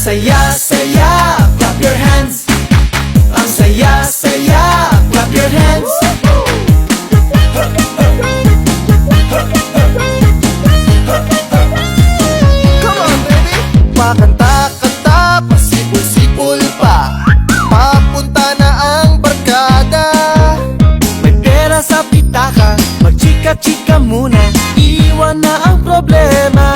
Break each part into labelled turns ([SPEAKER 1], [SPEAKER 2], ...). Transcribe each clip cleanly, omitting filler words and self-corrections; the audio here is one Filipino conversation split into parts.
[SPEAKER 1] saya-saya, clap your hands. Ang saya-saya, clap your hands. Come on, baby! Pakanta-kanta, pasipul-sipul pa, papunta na ang barkada. May pera sa pitaka, magchika-chika muna, iwan na ang problema.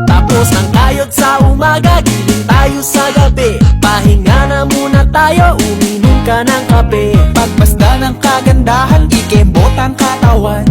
[SPEAKER 1] Tapos ng kayod sa umaga, giling tayo sa gabi. Pahinga na muna tayo, uminom ka ng kape. Pagmasda ng kagandahan, ikembot ang katawan.